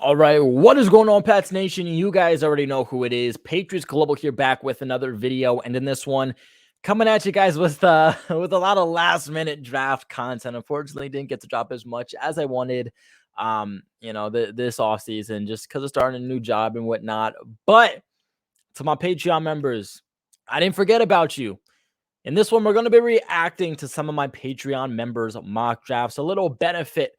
All right, what is going on, Pats Nation? You guys already know who it is. Patriots Global here, back with another video, and in this one, coming at you guys with with a lot of last-minute draft content. Unfortunately, didn't get to drop as much as I wanted, this offseason, just because of starting a new job and whatnot. But to my Patreon members, I didn't forget about you. In this one, we're going to be reacting to some of my Patreon members' mock drafts, a little benefit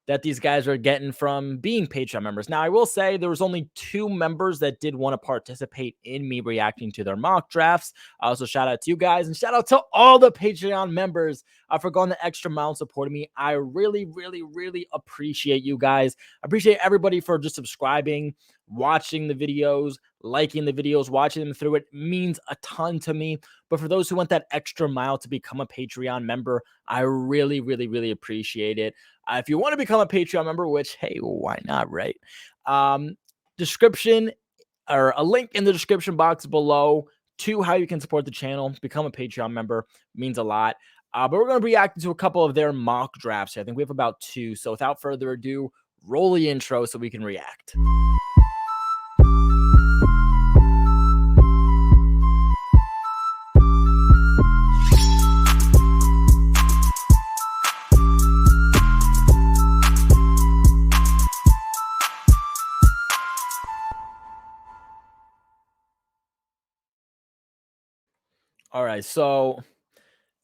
that these guys are getting from being Patreon members. Now, I will say there was only 2 members that did want to participate in me reacting to their mock drafts. So shout out to you guys, and shout out to all the Patreon members for going the extra mile and supporting me. I really, really, really appreciate you guys. I appreciate everybody for just subscribing, watching the videos, liking the videos, watching them through. It means a ton to me. But for those who went that extra mile to become a Patreon member, I really, really, really appreciate it. If you want to become a Patreon member, which, hey, why not, right? Description, or a link in the description box below to how you can support the channel. Become a Patreon member means a lot. But we're going to be reacting to a couple of their mock drafts here. I think we have about 2. So without further ado, roll the intro so we can react. All right, so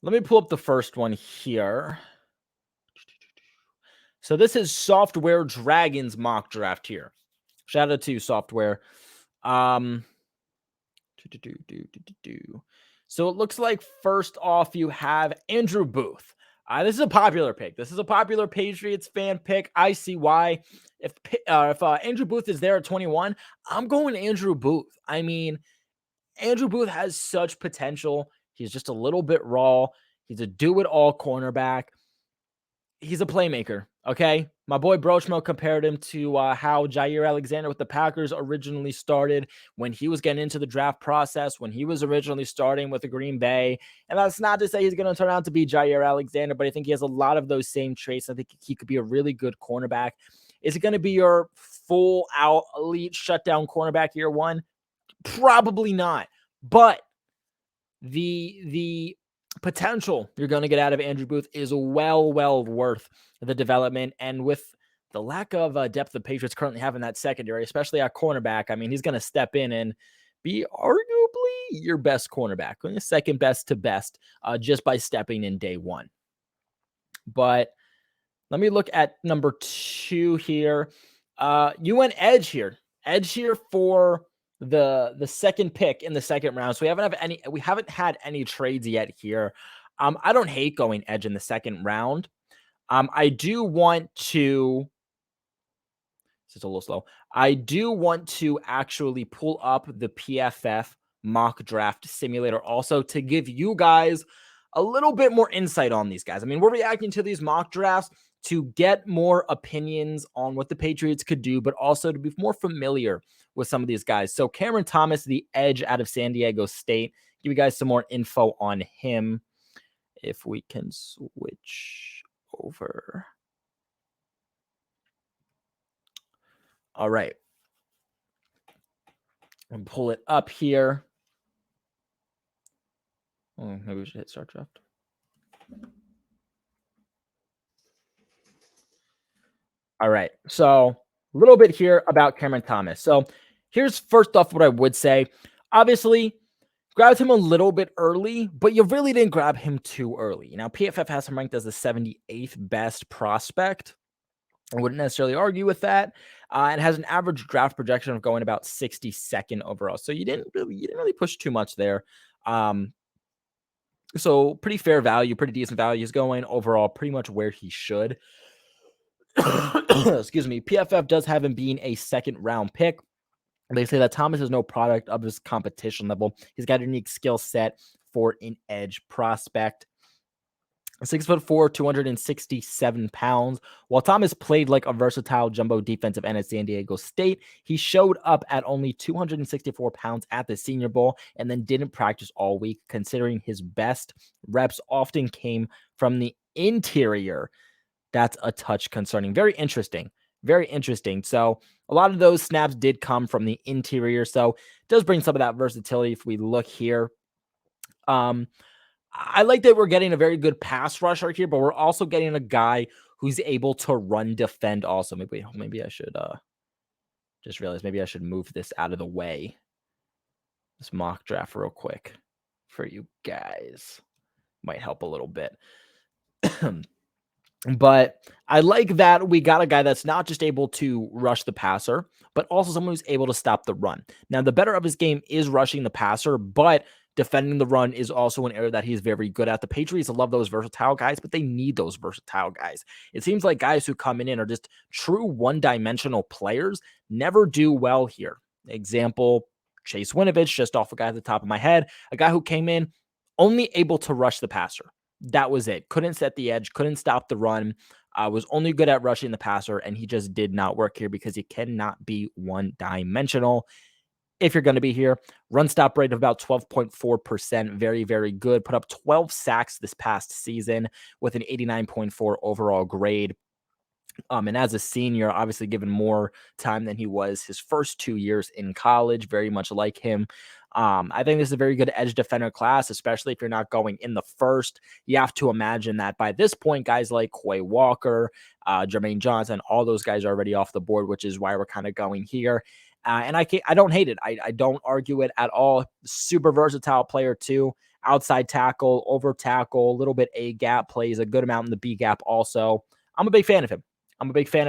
let me pull up the first one here. So this is Software Dragons mock draft here. Shout out to Software. So it looks like first off you have Andrew Booth. This is a popular pick. This is a popular Patriots fan pick. I see why. If Andrew Booth is there at 21, I'm going Andrew Booth. I mean, Andrew Booth has such potential. He's just a little bit raw. He's a do-it-all cornerback. He's a playmaker, okay? My boy Brochmo compared him to how Jair Alexander with the Packers originally started when he was getting into the draft process, when he was originally starting with the Green Bay. And that's not to say he's going to turn out to be Jair Alexander, but I think he has a lot of those same traits. I think he could be a really good cornerback. Is it going to be your full-out elite shutdown cornerback year one? Probably not. But the potential you're going to get out of Andrew Booth is well worth the development. And with the lack of depth the Patriots currently have in that secondary, especially at cornerback, I mean, he's going to step in and be arguably your best cornerback, second best to best, just by stepping in day one. But let me look at number 2 here. You went edge here for the second pick in the second round. So we haven't had any trades yet here. I don't hate going edge in the second round. I do want to, this is a little slow. I do want to actually pull up the PFF mock draft simulator also to give you guys a little bit more insight on these guys. I mean, we're reacting to these mock drafts to get more opinions on what the Patriots could do, but also to be more familiar with some of these guys. So Cameron Thomas, the edge out of San Diego State, give you guys some more info on him. If we can switch over. All right. And pull it up here. Oh, maybe we should hit start draft. All right. So a little bit here about Cameron Thomas. So here's first off what I would say. Obviously, grabbed him a little bit early, but you really didn't grab him too early. Now, PFF has him ranked as the 78th best prospect. I wouldn't necessarily argue with that. And has an average draft projection of going about 62nd overall. So you didn't really push too much there. So pretty fair value, pretty decent value. He's going overall pretty much where he should. Excuse me. PFF does have him being a second round pick. They say that Thomas is no product of his competition level. He's got a unique skill set for an edge prospect. 6'4", 267 pounds. While Thomas played like a versatile jumbo defensive end at San Diego State, he showed up at only 264 pounds at the Senior Bowl and then didn't practice all week, considering his best reps often came from the interior. That's a touch concerning. Very interesting. Very interesting. So a lot of those snaps did come from the interior. So it does bring some of that versatility if we look here. I like that we're getting a very good pass rusher here, but we're also getting a guy who's able to run defend also. Maybe I should just realize maybe I should move this out of the way. This mock draft real quick for you guys. Might help a little bit. But I like that we got a guy that's not just able to rush the passer, but also someone who's able to stop the run. Now, the better of his game is rushing the passer, but defending the run is also an area that he's very good at. The Patriots love those versatile guys, but they need those versatile guys. It seems like guys who come in are just true one-dimensional players never do well here. Example, Chase Winovich, just off a guy at the top of my head, a guy who came in only able to rush the passer. That was it. Couldn't set the edge, couldn't stop the run, was only good at rushing the passer, and he just did not work here because he cannot be one-dimensional. If you're going to be here, run stop rate of about 12.4%, very, very good. Put up 12 sacks this past season with an 89.4 overall grade. And as a senior, obviously given more time than he was his first 2 years in college, very much like him. I think this is a very good edge defender class, especially if you're not going in the first. You have to imagine that by this point, guys like Quay Walker, Jermaine Johnson, all those guys are already off the board, which is why we're kind of going here. And I don't hate it. I don't argue it at all. Super versatile player too. Outside tackle, over tackle, a little bit A gap, plays a good amount in the B gap also. I'm a big fan of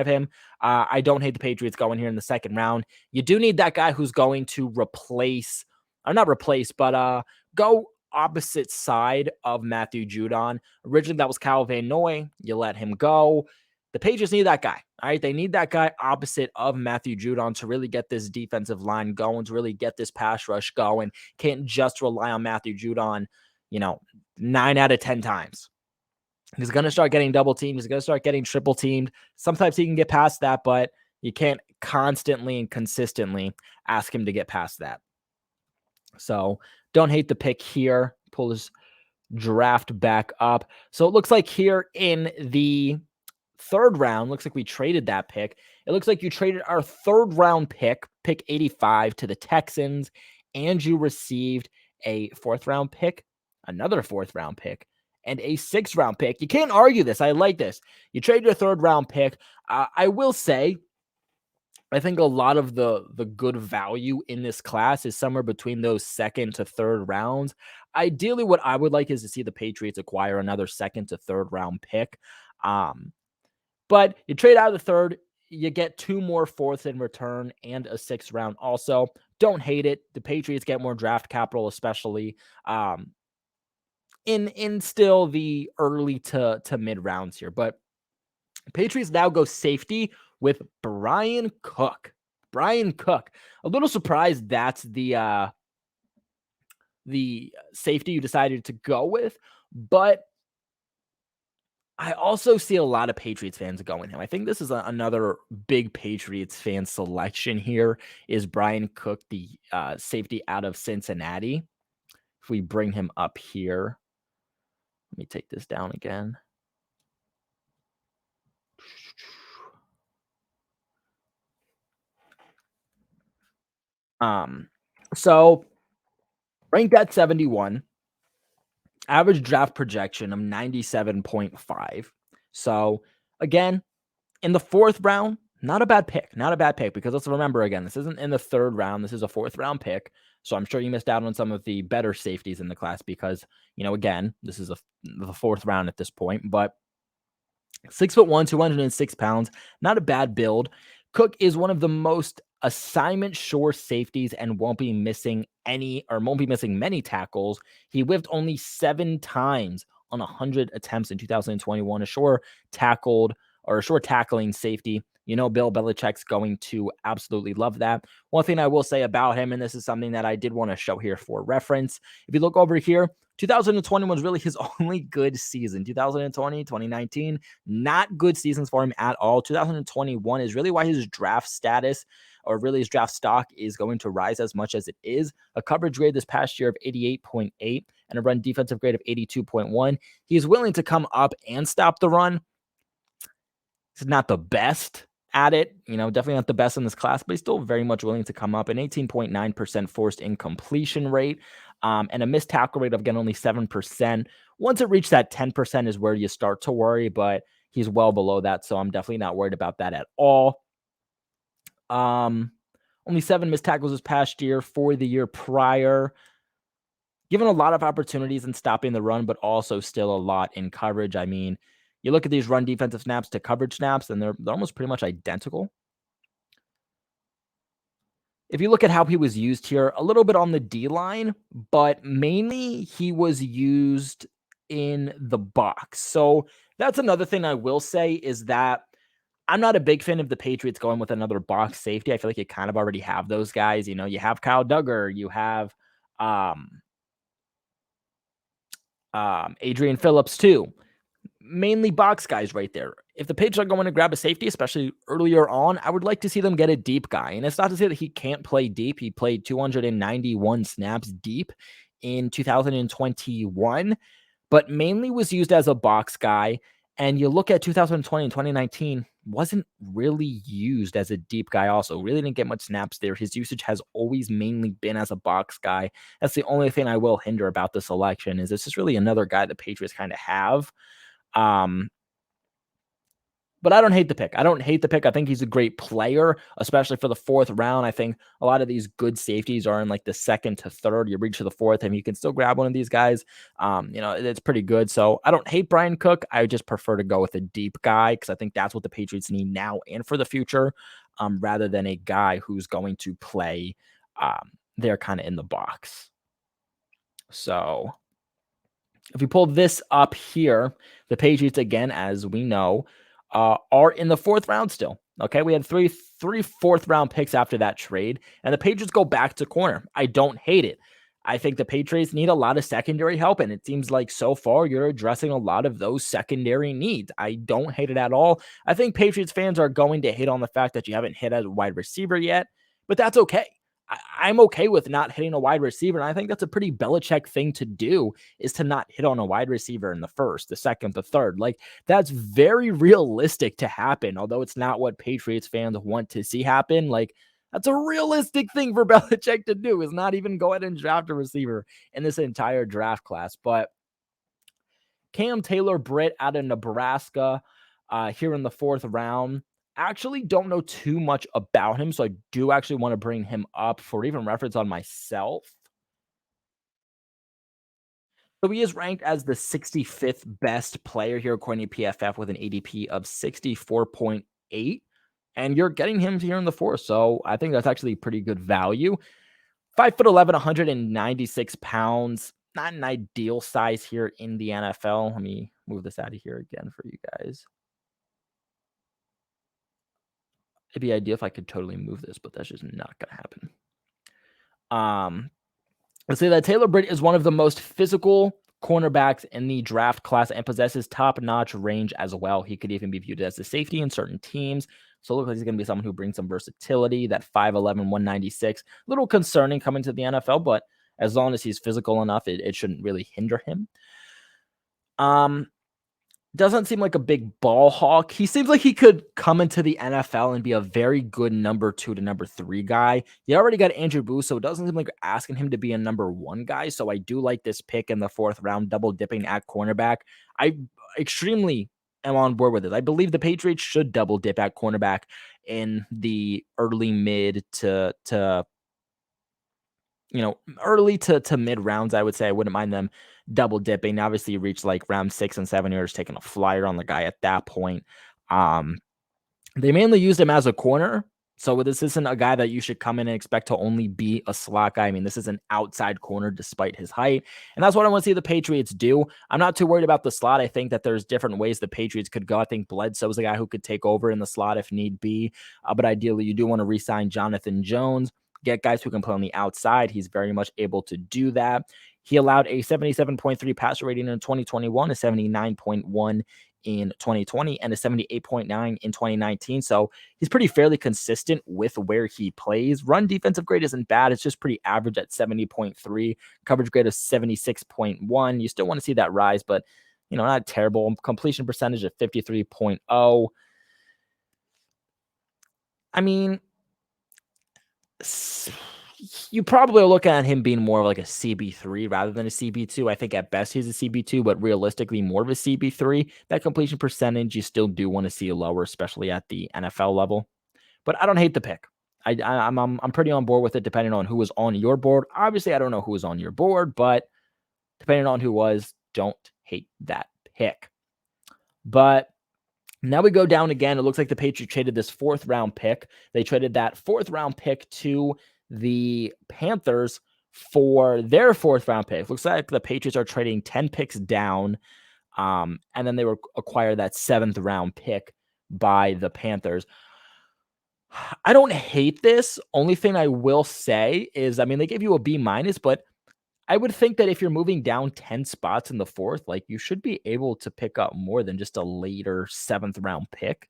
him. I don't hate the Patriots going here in the second round. You do need that guy who's going to replace, or not replace, but go opposite side of Matthew Judon. Originally, that was Kyle Van Noy. You let him go. The Patriots need that guy. All right. They need that guy opposite of Matthew Judon to really get this defensive line going, to really get this pass rush going. Can't just rely on Matthew Judon, 9 out of 10 times. He's going to start getting double teamed. He's going to start getting triple teamed. Sometimes he can get past that, but you can't constantly and consistently ask him to get past that. So don't hate the pick here. Pull his draft back up. So it looks like here in the third round, looks like we traded that pick. It looks like you traded our third round pick 85 to the Texans, and you received a fourth round pick, another fourth round pick, and a sixth round pick. You can't argue this. I like this. You trade your third round pick. I will say, I think a lot of the good value in this class is somewhere between those second to third rounds. Ideally, what I would like is to see the Patriots acquire another second to third round pick. But you trade out of the third, you get 2 more fourths in return and a sixth round also. Don't hate it. The Patriots get more draft capital, especially in still the early to mid rounds here. But Patriots now go safety with Brian Cook. A little surprised that's the safety you decided to go with, but I also see a lot of Patriots fans going him. I think this is another big Patriots fan selection here is Brian Cook, the safety out of Cincinnati. If we bring him up here, let me take this down again. So ranked at 71, average draft projection of 97.5. So again, in the fourth round, not a bad pick, because let's remember again, this isn't in the third round. This is a fourth round pick. So I'm sure you missed out on some of the better safeties in the class because, again, this is the fourth round at this point, but 6'1", 206 pounds, not a bad build. Cook is one of the most assignment sure safeties and won't be missing many tackles. He whiffed only 7 times on 100 attempts in 2021. A sure tackling safety. Bill Belichick's going to absolutely love that. One thing I will say about him, and this is something that I did want to show here for reference. If you look over here, 2020 was really his only good season. 2020, 2019, not good seasons for him at all. 2021 is really why his draft status, or really his draft stock, is going to rise as much as it is. A coverage grade this past year of 88.8 and a run defensive grade of 82.1. He's willing to come up and stop the run. It's not the best at it. Definitely not the best in this class, but he's still very much willing to come up. An 18.9% forced incompletion rate, and a missed tackle rate of, again, only 7%. Once it reached that 10% is where you start to worry, but he's well below that, so I'm definitely not worried about that at all. Only 7 missed tackles this past year. For the year prior, given a lot of opportunities in stopping the run, but also still a lot in coverage. I mean, you look at these run defensive snaps to coverage snaps, and they're almost pretty much identical. If you look at how he was used here, a little bit on the D-line, but mainly he was used in the box. So that's another thing I will say is that I'm not a big fan of the Patriots going with another box safety. I feel like you kind of already have those guys. You have Kyle Duggar, you have Adrian Phillips too. Mainly box guys right there. If the Patriots are going to grab a safety, especially earlier on, I would like to see them get a deep guy. And it's not to say that he can't play deep. He played 291 snaps deep in 2021, but mainly was used as a box guy. And you look at 2020 and 2019, wasn't really used as a deep guy also. Really didn't get much snaps there. His usage has always mainly been as a box guy. That's the only thing I will hinder about the selection is this is really another guy the Patriots kind of have. But I don't hate the pick. I think he's a great player, especially for the 4th round. I think a lot of these good safeties are in like the 2nd to 3rd. You reach to the 4th, and you can still grab one of these guys. It's pretty good. So I don't hate Brian Cook. I just prefer to go with a deep guy because I think that's what the Patriots need now and for the future, rather than a guy who's going to play there kind of in the box. So if we pull this up here, the Patriots, again, as we know, are in the 4th round still. Okay, we had three 4th round picks after that trade, and the Patriots go back to corner. I don't hate it. I think the Patriots need a lot of secondary help, and it seems like so far you're addressing a lot of those secondary needs. I don't hate it at all. I think Patriots fans are going to hate on the fact that you haven't hit a wide receiver yet, but that's okay. I'm okay with not hitting a wide receiver, and I think that's a pretty Belichick thing to do, is to not hit on a wide receiver in the 1st, the 2nd, the 3rd. Like, that's very realistic to happen, although it's not what Patriots fans want to see happen. Like, that's a realistic thing for Belichick to do, is not even go ahead and draft a receiver in this entire draft class. But Cam Taylor-Britt out of Nebraska here in the 4th round. Actually don't know too much about him, so I do actually want to bring him up for even reference on myself. So he is ranked as the 65th best player here according to PFF with an ADP of 64.8, and you're getting him here in the 4th, so I think that's actually pretty good value. 5'11", 196 pounds, not an ideal size here in the NFL. Let me move this out of here again for you guys. It'd be ideal if I could totally move this, but that's just not going to happen. Let's say that Taylor-Britt is one of the most physical cornerbacks in the draft class and possesses top-notch range as well. He could even be viewed as a safety in certain teams. So it looks like he's going to be someone who brings some versatility. That 5'11", 196. A little concerning coming to the NFL, but as long as he's physical enough, it shouldn't really hinder him. Doesn't seem like a big ball hawk. He seems like he could come into the NFL and be a very good number 2 to number 3 guy. You already got Andrew Booth, so it doesn't seem like you're asking him to be a number 1 guy. So I do like this pick in the 4th round, double dipping at cornerback. I extremely am on board with it. I believe the Patriots should double dip at cornerback in the early mid to early to mid rounds. I would say I wouldn't mind them double dipping. Obviously, you reach like round 6 and 7, you're just taking a flyer on the guy at that point. They mainly used him as a corner, so this isn't a guy that you should come in and expect to only be a slot guy. I mean, this is an outside corner despite his height, and that's what I want to see the Patriots do. I'm not too worried about the slot. I think that there's different ways the Patriots could go. I think Bledsoe's a guy who could take over in the slot if need be, but ideally, you do want to re-sign Jonathan Jones. Get guys who can play on the outside. He's very much able to do that. He allowed a 77.3 passer rating in 2021, a 79.1 in 2020, and a 78.9 in 2019. So he's pretty fairly consistent with where he plays. Run defensive grade isn't bad. It's just pretty average at 70.3. Coverage grade of 76.1. You still want to see that rise, but not terrible. Completion percentage of 53.0. I mean, you probably are looking at him being more of like a CB3 rather than a CB2. I think at best he's a CB2, but realistically more of a CB3. That completion percentage you still do want to see lower, especially at the NFL level. But I don't hate the pick. I'm pretty on board with it, depending on who was on your board. Obviously, I don't know who was on your board, but depending on who was, don't hate that pick. But now we go down again. It looks like the Patriots traded this 4th round pick. They traded that 4th round pick to the Panthers for their 4th round pick. Looks like the Patriots are trading 10 picks down. And then they acquire that 7th round pick by the Panthers. I don't hate this. Only thing I will say is, I mean, they gave you a B minus, but I would think that if you're moving down 10 spots in the 4th, like you should be able to pick up more than just a later 7th round pick.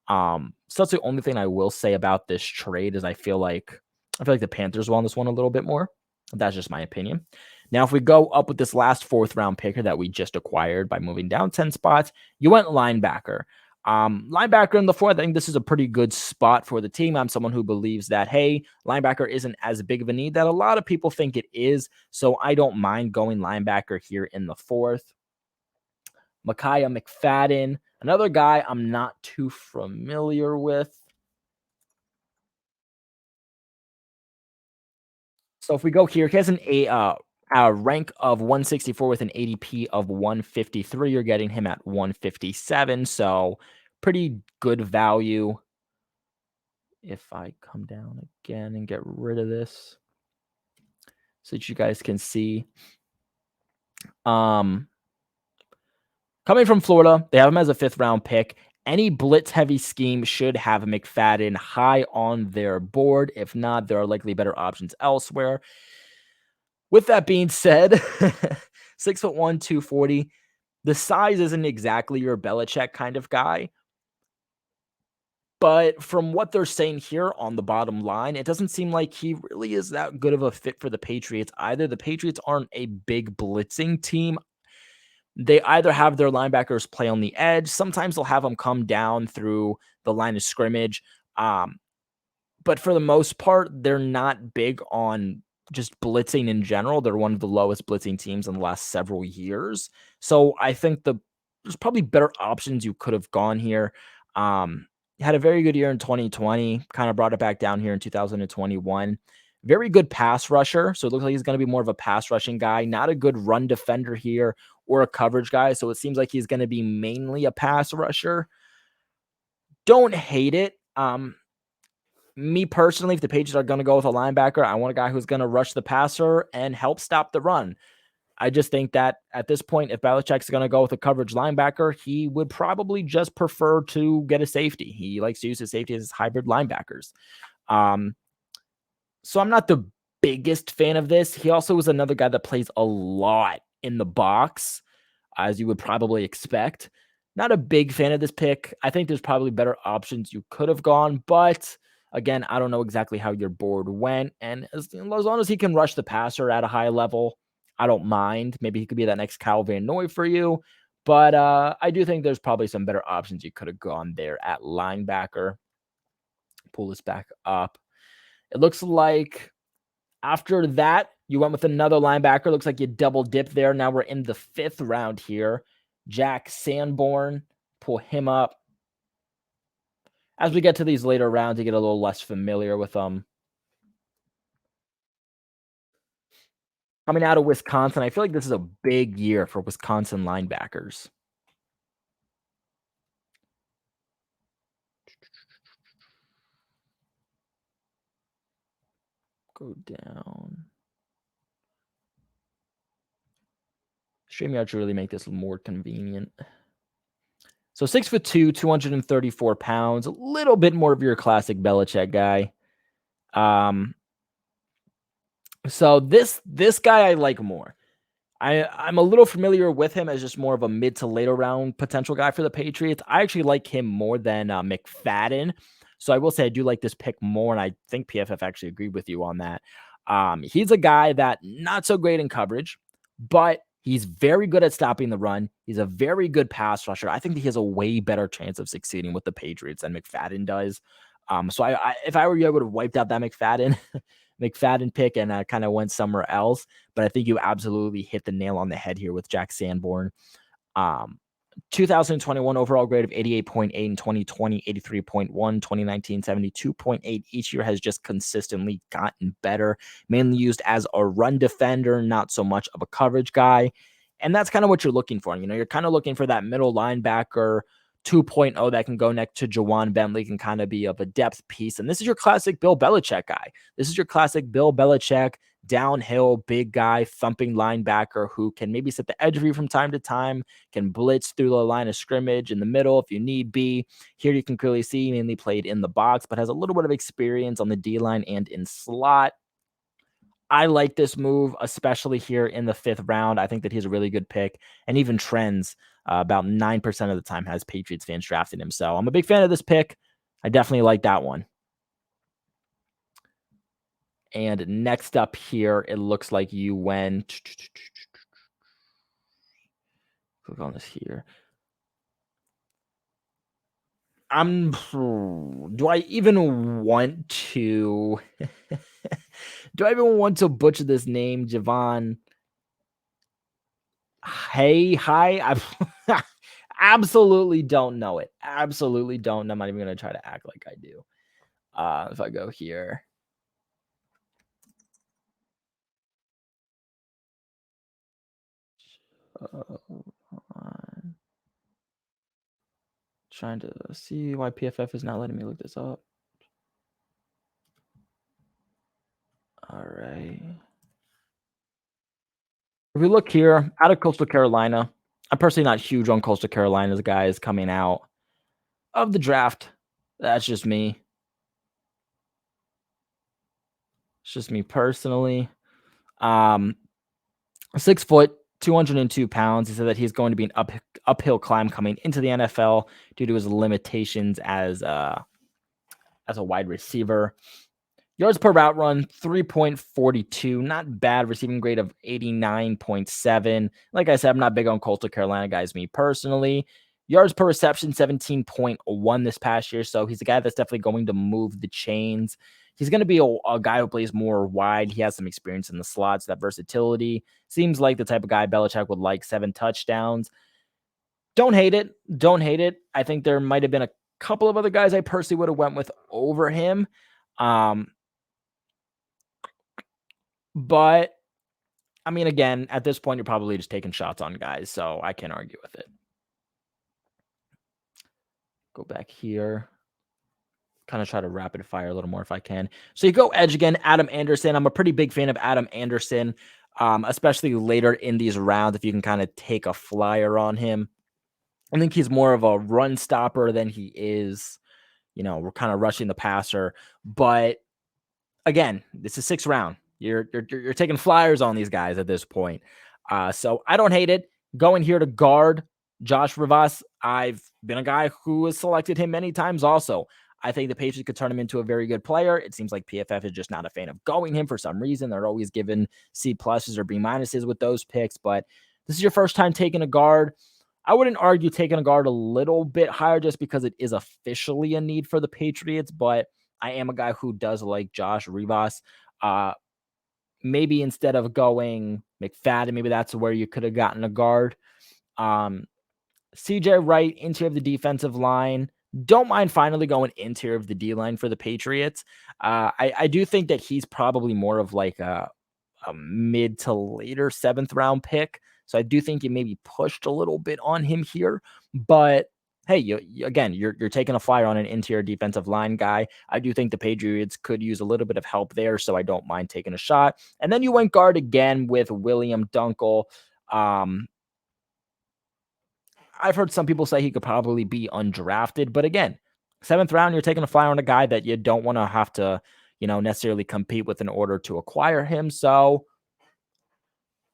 So that's the only thing I will say about this trade is I feel like the Panthers won this one a little bit more. That's just my opinion. Now, if we go up with this last 4th round picker that we just acquired by moving down 10 spots, you went linebacker. Linebacker in the 4th, I think this is a pretty good spot for the team. I'm someone who believes that, hey, linebacker isn't as big of a need that a lot of people think it is. So I don't mind going linebacker here in the 4th. Micaiah McFadden, another guy I'm not too familiar with. So if we go here, he has a rank of 164 with an ADP of 153. You're getting him at 157, so pretty good value. If I come down again and get rid of this so that you guys can see. Coming from Florida, they have him as a 5th round pick. Any blitz heavy scheme should have McFadden high on their board. If not, there are likely better options elsewhere. With that being said, 6'1", 240. The size isn't exactly your Belichick kind of guy. But from what they're saying here on the bottom line, it doesn't seem like he really is that good of a fit for the Patriots either. The Patriots aren't a big blitzing team. They either have their linebackers play on the edge. Sometimes they'll have them come down through the line of scrimmage. But for the most part, they're not big on just blitzing in general. They're one of the lowest blitzing teams in the last several years. So I think there's probably better options you could have gone here. Had a very good year in 2020, kind of brought it back down here in 2021. Very good pass rusher. So it looks like he's going to be more of a pass rushing guy, not a good run defender here or a coverage guy. So it seems like he's going to be mainly a pass rusher. Don't hate it. Me personally, if the Patriots are going to go with a linebacker, I want a guy who's going to rush the passer and help stop the run. I just think that at this point, if Belichick's going to go with a coverage linebacker, he would probably just prefer to get a safety. He likes to use his safety as hybrid linebackers. So I'm not the biggest fan of this. He also is another guy that plays a lot in the box, as you would probably expect. Not a big fan of this pick. I think there's probably better options you could have gone, but again, I don't know exactly how your board went. And as long as he can rush the passer at a high level, I don't mind. Maybe he could be that next Kyle Van Noy for you. But I do think there's probably some better options you could have gone there at linebacker. Pull this back up. It looks like after that, you went with another linebacker. Looks like you double dipped there. Now we're in the 5th round here. Jack Sanborn. Pull him up. As we get to these later rounds, you get a little less familiar with them. Coming out of Wisconsin, I feel like this is a big year for Wisconsin linebackers. Go down. StreamYard should really make this more convenient. So 6'2", 234 pounds, a little bit more of your classic Belichick guy. So this guy I like more. I'm a little familiar with him as just more of a mid to later round potential guy for the Patriots. I actually like him more than McFadden. So I will say I do like this pick more, and I think PFF actually agreed with you on that. He's a guy that not so great in coverage, but he's very good at stopping the run. He's a very good pass rusher. I think he has a way better chance of succeeding with the Patriots than McFadden does. So if I were you, I would have wiped out that McFadden pick and kind of went somewhere else. But I think you absolutely hit the nail on the head here with Jack Sanborn. Um, 2021 overall grade of 88.8, in 2020 83.1, 2019 72.8. Each year has just consistently gotten better, mainly used as a run defender, not so much of a coverage guy. And that's kind of what you're looking for. You're kind of looking for that middle linebacker 2.0 that can go next to Jawan Bentley, can kind of be of a depth piece. And this is your classic Bill Belichick guy. This is your classic Bill Belichick downhill, big guy, thumping linebacker who can maybe set the edge of you from time to time, can blitz through the line of scrimmage in the middle if you need be. Here you can clearly see he mainly played in the box, but has a little bit of experience on the D line and in slot. I like this move, especially here in the 5th round. I think that he's a really good pick, and even trends about 9% of the time has Patriots fans drafting him. So I'm a big fan of this pick. I definitely like that one. And next up here, it looks like you went. Click on this here. Do I even want to do I even want to butcher this name, Javon? Hi. I absolutely don't know it. Absolutely don't. I'm not even gonna try to act like I do. If I go here. Trying to see why PFF is not letting me look this up. All right. If we look here, out of Coastal Carolina, I'm personally not huge on Coastal Carolina's guys coming out of the draft. That's just me. It's just me personally. 6 foot, 202 pounds. He said that he's going to be an uphill climb coming into the NFL due to his limitations as a wide receiver. Yards per route run, 3.42. Not bad. Receiving grade of 89.7. Like I said, I'm not big on Coastal Carolina guys, me personally. Yards per reception, 17.1 this past year. So he's a guy that's definitely going to move the chains. He's going to be a guy who plays more wide. He has some experience in the slots, that versatility. Seems like the type of guy Belichick would like. 7 touchdowns. Don't hate it. Don't hate it. I think there might have been a couple of other guys I personally would have went with over him. But I mean, again, at this point, you're probably just taking shots on guys, so I can't argue with it. Go back here. Kind of try to rapid fire a little more if I can. So you go edge again, Adam Anderson. I'm a pretty big fan of Adam Anderson, especially later in these rounds if you can kind of take a flyer on him. I think he's more of a run stopper than he is, we're kind of rushing the passer. But again, this is 6th round. You're taking flyers on these guys at this point. So I don't hate it. Going here to guard Josh Rivas. I've been a guy who has selected him many times also. I think the Patriots could turn him into a very good player. It seems like PFF is just not a fan of going him for some reason. They're always given C pluses or B minuses with those picks. But this is your first time taking a guard. I wouldn't argue taking a guard a little bit higher just because it is officially a need for the Patriots. But I am a guy who does like Josh Rivas. Maybe instead of going McFadden, maybe that's where you could have gotten a guard. CJ Wright, interior of the defensive line. Don't mind finally going interior of the D line for the Patriots. I do think that he's probably more of like a mid to later 7th round pick. So I do think you maybe pushed a little bit on him here. But hey, you're taking a flyer on an interior defensive line guy. I do think the Patriots could use a little bit of help there, so I don't mind taking a shot. And then you went guard again with William Dunkel. I've heard some people say he could probably be undrafted, but again, 7th round, you're taking a flyer on a guy that you don't want to have to, necessarily compete with in order to acquire him. So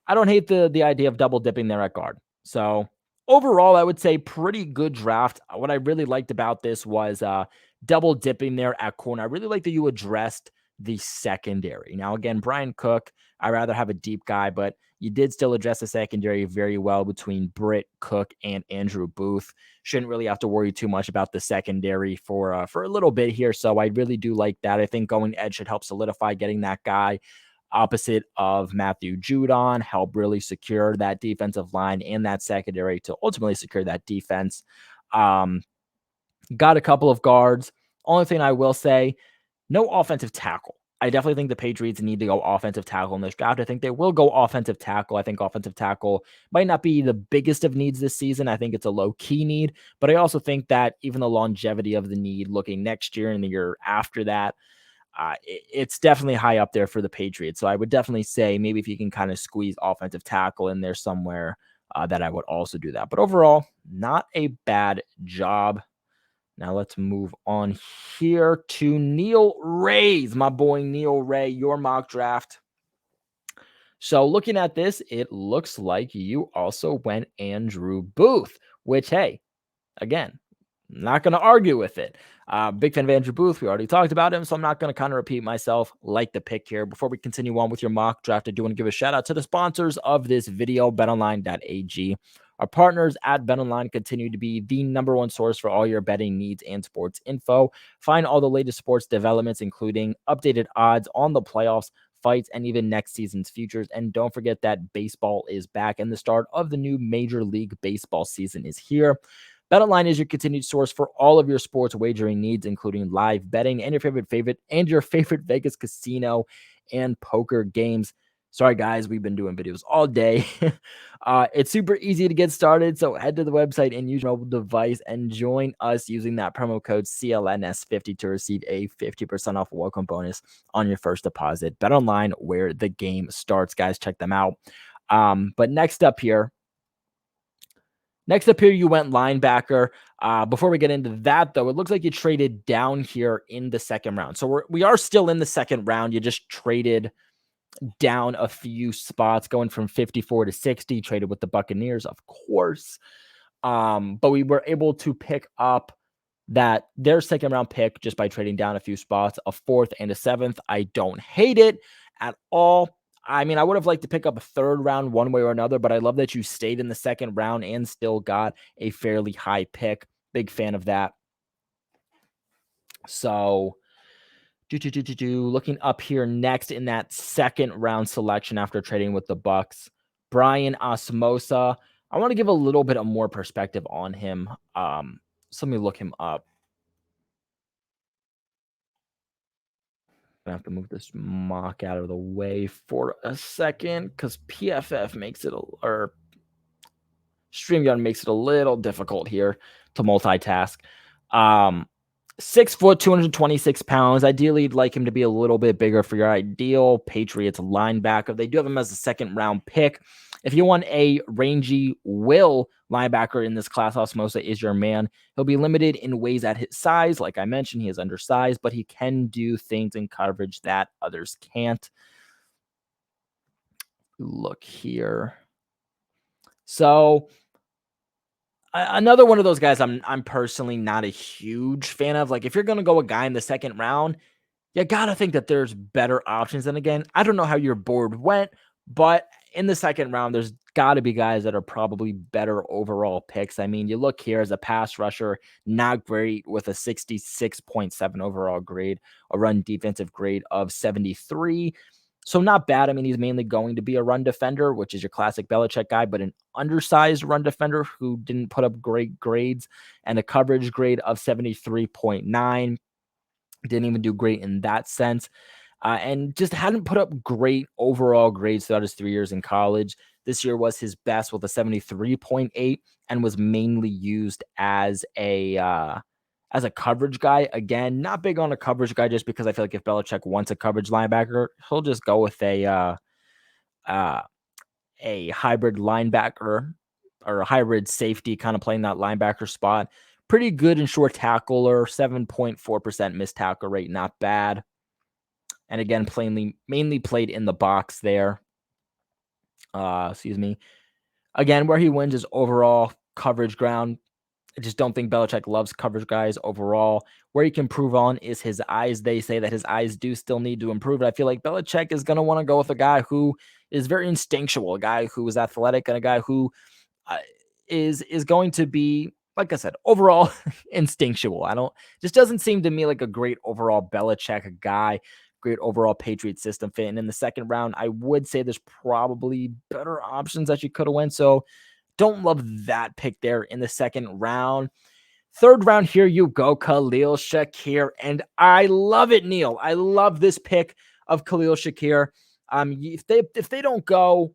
I don't hate the idea of double dipping there at guard. So overall, I would say pretty good draft. What I really liked about this was double dipping there at corner. I really like that you addressed the secondary. Now, again, Brian Cook, I'd rather have a deep guy, but you did still address the secondary very well between Britt, Cook, and Andrew Booth. Shouldn't really have to worry too much about the secondary for a little bit here. So I really do like that. I think going edge should help solidify getting that guy opposite of Matthew Judon, help really secure that defensive line and that secondary to ultimately secure that defense. Got a couple of guards. Only thing I will say, no offensive tackle. I definitely think the Patriots need to go offensive tackle in this draft. I think they will go offensive tackle. I think offensive tackle might not be the biggest of needs this season. I think it's a low-key need, but I also think that even the longevity of the need looking next year and the year after that, it's definitely high up there for the Patriots. So I would definitely say maybe if you can kind of squeeze offensive tackle in there somewhere, that I would also do that. But overall, not a bad job. Now let's move on here to Neil Ray's, my boy Neil Ray, your mock draft. So looking at this, it looks like you also went Andrew Booth, which, hey, again, not going to argue with it. Big fan of Andrew Booth. We already talked about him, so I'm not going to kind of repeat myself. Like the pick here. Before we continue on with your mock draft, I do want to give a shout out to the sponsors of this video, betonline.ag. Our partners at BetOnline continue to be the number one source for all your betting needs and sports info. Find all the latest sports developments, including updated odds on the playoffs, fights, and even next season's futures. And don't forget that baseball is back and the start of the new Major League Baseball season is here. BetOnline is your continued source for all of your sports wagering needs, including live betting and your favorite Vegas casino and poker games. Sorry, guys, we've been doing videos all day. It's super easy to get started, so head to the website and use your mobile device and join us using that promo code CLNS50 to receive a 50% off welcome bonus on your first deposit. BetOnline, where the game starts, guys. Check them out. But next up here, you went linebacker. Before we get into that, though, it looks like you traded down here in the second round. So we are still in the second round. You just traded down a few spots, going from 54 to 60, traded with the Buccaneers, of course. But we were able to pick up their second round pick just by trading down a few spots, a fourth and a seventh. I don't hate it at all. I mean, I would have liked to pick up a third round one way or another, but I love that you stayed in the second round and still got a fairly high pick. Big fan of that. So looking up here next in that second round selection after trading with the Bucks, Brian Osmosa. I want to give a little bit of more perspective on him. So let me look him up. I have to move this mock out of the way for a second because PFF makes it, or StreamYard makes it a little difficult here to multitask. 6 foot, 226 pounds. Ideally, you'd like him to be a little bit bigger for your ideal Patriots linebacker. They do have him as a second round pick. If you want a rangy will linebacker in this class, Osmosa is your man. He'll be limited in ways at his size. Like I mentioned, he is undersized, but he can do things in coverage that others can't. Look here. So another one of those guys I'm personally not a huge fan of. Like if you're going to go a guy in the second round, you got to think that there's better options. And again, I don't know how your board went, but in the second round, there's got to be guys that are probably better overall picks. I mean, you look here as a pass rusher, not great with a 66.7 overall grade, a run defensive grade of 73. So not bad. I mean, he's mainly going to be a run defender, which is your classic Belichick guy, but an undersized run defender who didn't put up great grades, and a coverage grade of 73.9. Didn't even do great in that sense. And just hadn't put up great overall grades throughout his 3 years in college. This year was his best with a 73.8 and was mainly used as a coverage guy. Again, not big on a coverage guy just because I feel like if Belichick wants a coverage linebacker, he'll just go with a hybrid linebacker or a hybrid safety, kind of playing that linebacker spot. Pretty good in short tackler, 7.4% missed tackle rate, not bad. And again, mainly played in the box there. Again, where he wins is overall coverage ground. I just don't think Belichick loves coverage guys overall. Where he can improve on is his eyes. They say that his eyes do still need to improve. I feel like Belichick is going to want to go with a guy who is very instinctual, a guy who is athletic, and a guy who uh, is going to be, like I said, overall instinctual. Just doesn't seem to me like a great overall Belichick guy, great overall Patriot system fit. And in the second round, I would say there's probably better options that you could have went. So don't love that pick there in the second round. Third round, here you go, Kalil Shakir. And I love it, Neil. I love this pick of Kalil Shakir. If they don't go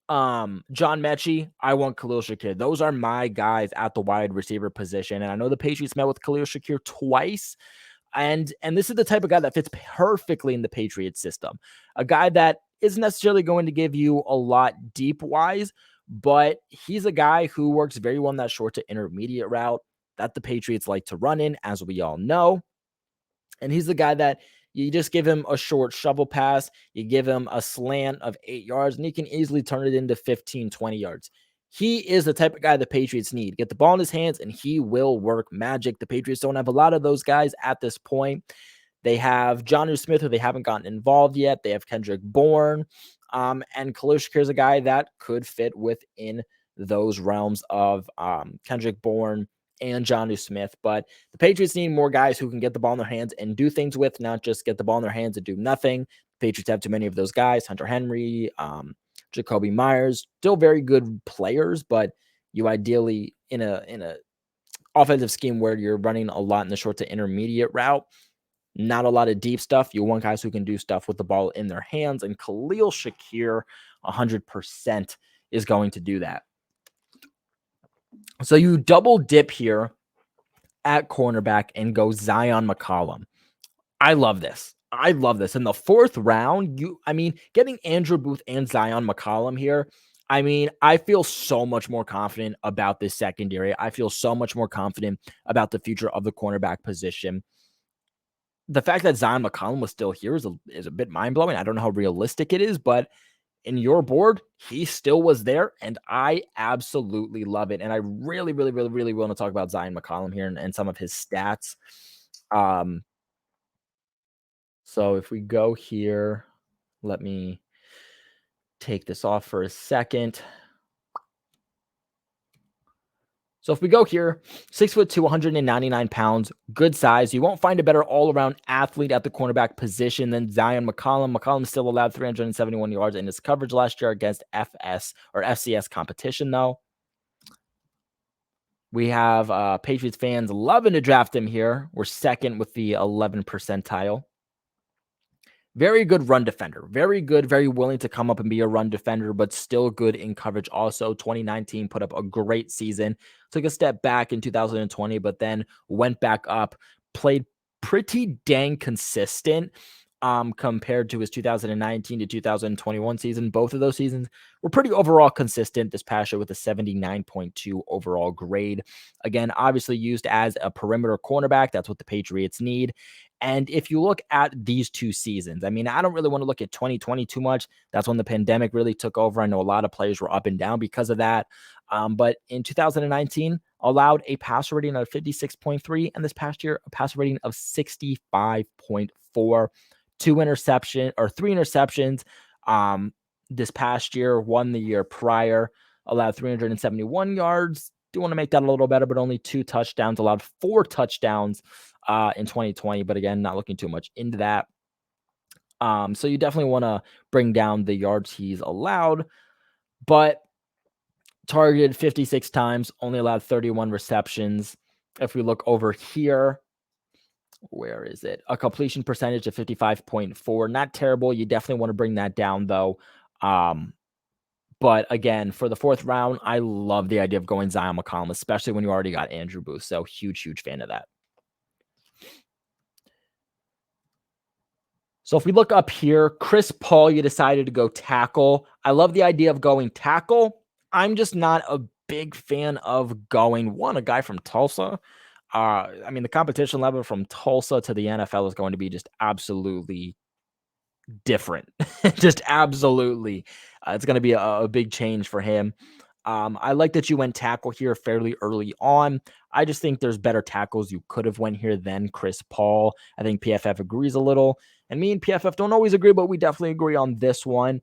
John Mechie, I want Kalil Shakir. Those are my guys at the wide receiver position. And I know the Patriots met with Kalil Shakir twice. And this is the type of guy that fits perfectly in the Patriots system. A guy that isn't necessarily going to give you a lot deep wise, but he's a guy who works very well in that short to intermediate route that the Patriots like to run in, as we all know. And he's the guy that you just give him a short shovel pass, you give him a slant of 8 yards, and he can easily turn it into 15, 20 yards. He is the type of guy the Patriots need. Get the ball in his hands, and he will work magic. The Patriots don't have a lot of those guys at this point. They have Jonnu Smith, who they haven't gotten involved yet. They have Kendrick Bourne. And Kalil Shakir is a guy that could fit within those realms of Kendrick Bourne and Jonnu Smith. But the Patriots need more guys who can get the ball in their hands and do things with, not just get the ball in their hands and do nothing. The Patriots have too many of those guys. Hunter Henry, Jacoby Myers, still very good players, but you ideally in a offensive scheme where you're running a lot in the short to intermediate route, not a lot of deep stuff. You want guys who can do stuff with the ball in their hands, and Kalil Shakir 100% is going to do that. So you double dip here at cornerback and go Zion McCollum. I love this. I love this. In the fourth round, getting Andrew Booth and Zion McCollum here, I feel so much more confident about this secondary. I feel so much more confident about the future of the cornerback position. The fact that Zion McCollum was still here is a bit mind-blowing. I don't know how realistic it is, but in your board, he still was there, and I absolutely love it. And I really, really, really, really want to talk about Zion McCollum here and some of his stats. So if we go here, let me take this off for a second. So if we go here, 6'2", 199 pounds, good size. You won't find a better all-around athlete at the cornerback position than Zion McCollum. McCollum still allowed 371 yards in his coverage last year against FCS competition, though. We have Patriots fans loving to draft him here. We're second with the 11 percentile. Very good run defender. Very good, very willing to come up and be a run defender, but still good in coverage also. 2019 put up a great season. Took a step back in 2020, but then went back up. Played pretty dang consistent compared to his 2019 to 2021 season. Both of those seasons were pretty overall consistent this past year with a 79.2 overall grade. Again, obviously used as a perimeter cornerback. That's what the Patriots need. And if you look at these two seasons, I don't really want to look at 2020 too much. That's when the pandemic really took over. I know a lot of players were up and down because of that. But in 2019, allowed a passer rating of 56.3, and this past year, a passer rating of 65.4. 3 interceptions. This past year, one the year prior, allowed 371 yards. Do want to make that a little better, but only 2 touchdowns, allowed 4 touchdowns in 2020. But again, not looking too much into that. So you definitely want to bring down the yards he's allowed, but targeted 56 times, only allowed 31 receptions. If we look over here, where is it? A completion percentage of 55.4. Not terrible. You definitely want to bring that down, though. But again, for the fourth round, I love the idea of going Zion McCollum, especially when you already got Andrew Booth. So huge, huge fan of that. So if we look up here, Chris Paul, you decided to go tackle. I love the idea of going tackle. I'm just not a big fan of going, a guy from Tulsa. The competition level from Tulsa to the NFL is going to be just absolutely different. Just absolutely. It's going to be a big change for him. I like that you went tackle here fairly early on. I just think there's better tackles you could have went here than Chris Paul. I think PFF agrees a little, and me and PFF don't always agree, but we definitely agree on this one.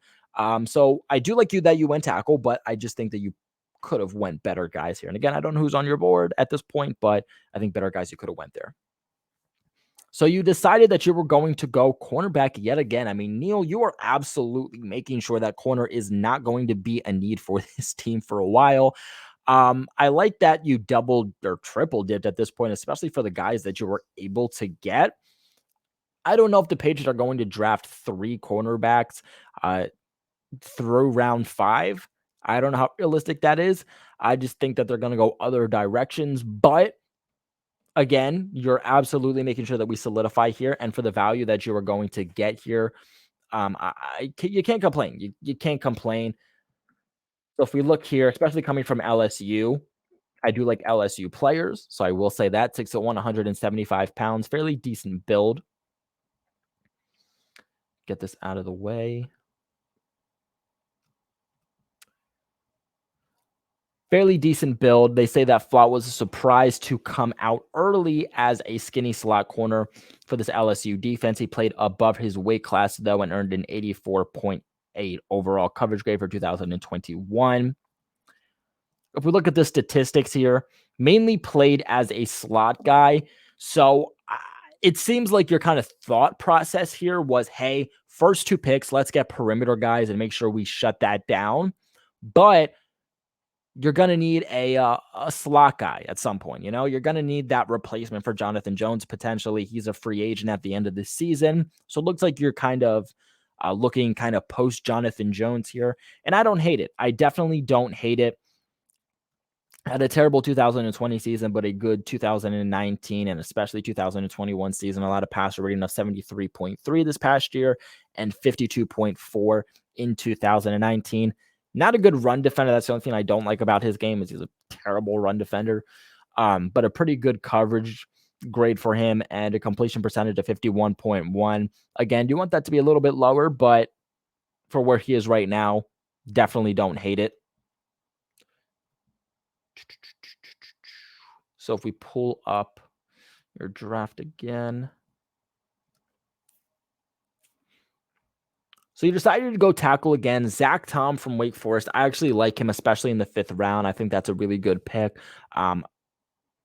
So I do like you that you went tackle, but I just think that you could have went better guys here. And again, I don't know who's on your board at this point, but I think better guys you could have went there. So you decided that you were going to go cornerback yet again. I mean, Neil, you are absolutely making sure that corner is not going to be a need for this team for a while. I like that you doubled or triple dipped at this point, especially for the guys that you were able to get. I don't know if the Patriots are going to draft 3 cornerbacks uh, through round 5. I don't know how realistic that is. I just think that they're going to go other directions, but again, you're absolutely making sure that we solidify here, and for the value that you are going to get here, you can't complain. You can't complain. So if we look here, especially coming from LSU, I do like LSU players, so I will say that 6'1", 175 pounds, fairly decent build. Get this out of the way. Fairly decent build. They say that Flott was a surprise to come out early as a skinny slot corner for this LSU defense. He played above his weight class, though, and earned an 84.8 overall coverage grade for 2021. If we look at the statistics here, mainly played as a slot guy. So it seems like your kind of thought process here was, hey, first 2 picks, let's get perimeter guys and make sure we shut that down. But you're going to need a slot guy at some point. You know, you're going to need that replacement for Jonathan Jones. Potentially, he's a free agent at the end of the season. So it looks like you're kind of looking kind of post Jonathan Jones here. And I don't hate it. I definitely don't hate it. Had a terrible 2020 season, but a good 2019 and especially 2021 season. A lot of passer rating of 73.3 this past year and 52.4 in 2019. Not a good run defender. That's the only thing I don't like about his game is he's a terrible run defender. But a pretty good coverage grade for him and a completion percentage of 51.1. Again, do you want that to be a little bit lower, but for where he is right now, definitely don't hate it. So if we pull up your draft again. So you decided to go tackle again. Zach Tom from Wake Forest. I actually like him, especially in the 5th round. I think that's a really good pick. I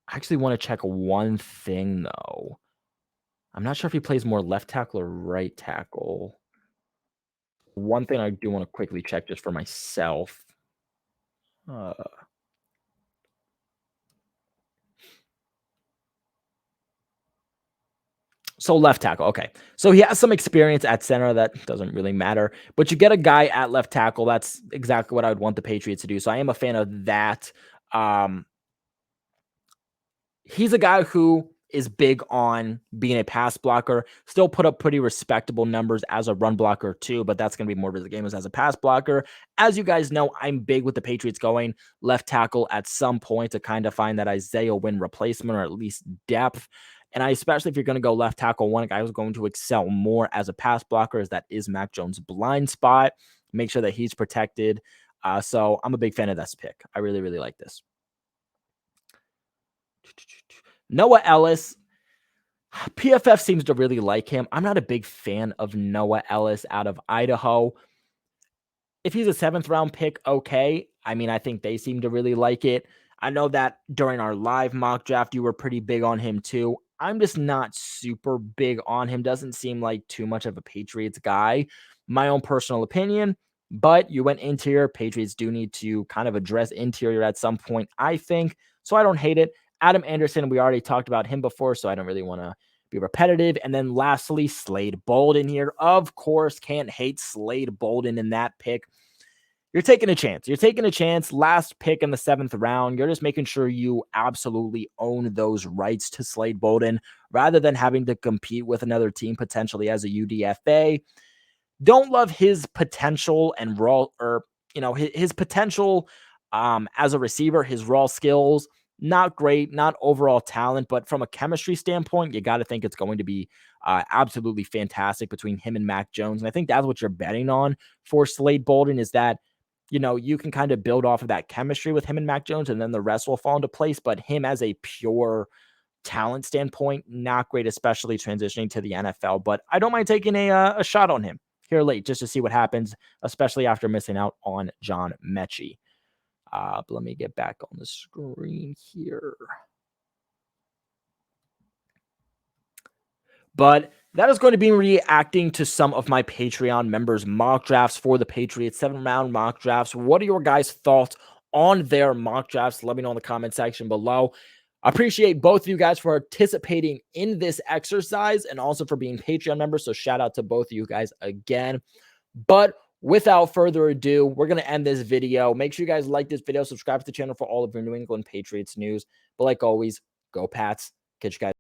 actually want to check one thing, though. I'm not sure if he plays more left tackle or right tackle. One thing I do want to quickly check just for myself. So left tackle. Okay. So he has some experience at center. That doesn't really matter. But you get a guy at left tackle. That's exactly what I would want the Patriots to do. So I am a fan of that. Um, he's a guy who is big on being a pass blocker, still put up pretty respectable numbers as a run blocker too, but that's going to be more of the game as a pass blocker. As you guys know, I'm big with the Patriots going left tackle at some point to kind of find that Isaiah Wynn replacement or at least depth. And I, especially if you're going to go left tackle, one guy who's going to excel more as a pass blocker is that is Mac Jones' blind spot. Make sure that he's protected. So I'm a big fan of this pick. I really, really like this. Noah Ellis. PFF seems to really like him. I'm not a big fan of Noah Ellis out of Idaho. If he's a 7th round pick, okay. I mean, I think they seem to really like it. I know that during our live mock draft, you were pretty big on him too. I'm just not super big on him. Doesn't seem like too much of a Patriots guy. My own personal opinion, but you went interior. Patriots do need to kind of address interior at some point, I think. So I don't hate it. Adam Anderson, we already talked about him before, so I don't really want to be repetitive. And then lastly, Slade Bolden here. Of course, can't hate Slade Bolden in that pick. You're taking a chance. You're taking a chance. Last pick in the 7th round. You're just making sure you absolutely own those rights to Slade Bolden rather than having to compete with another team potentially as a UDFA. Don't love his potential and raw, or his potential as a receiver, his raw skills. Not great, not overall talent, but from a chemistry standpoint, you got to think it's going to be absolutely fantastic between him and Mac Jones. And I think that's what you're betting on for Slade Bolden is that you can kind of build off of that chemistry with him and Mac Jones, and then the rest will fall into place. But him as a pure talent standpoint, not great, especially transitioning to the NFL. But I don't mind taking a shot on him here late just to see what happens, especially after missing out on John Mechie. But let me get back on the screen here. But that is going to be reacting to some of my Patreon members' mock drafts for the Patriots, 7-round mock drafts. What are your guys' thoughts on their mock drafts? Let me know in the comment section below. I appreciate both of you guys for participating in this exercise and also for being Patreon members. So shout out to both of you guys again. But without further ado, we're going to end this video. Make sure you guys like this video, subscribe to the channel for all of your New England Patriots news. But like always, go Pats. Catch you guys.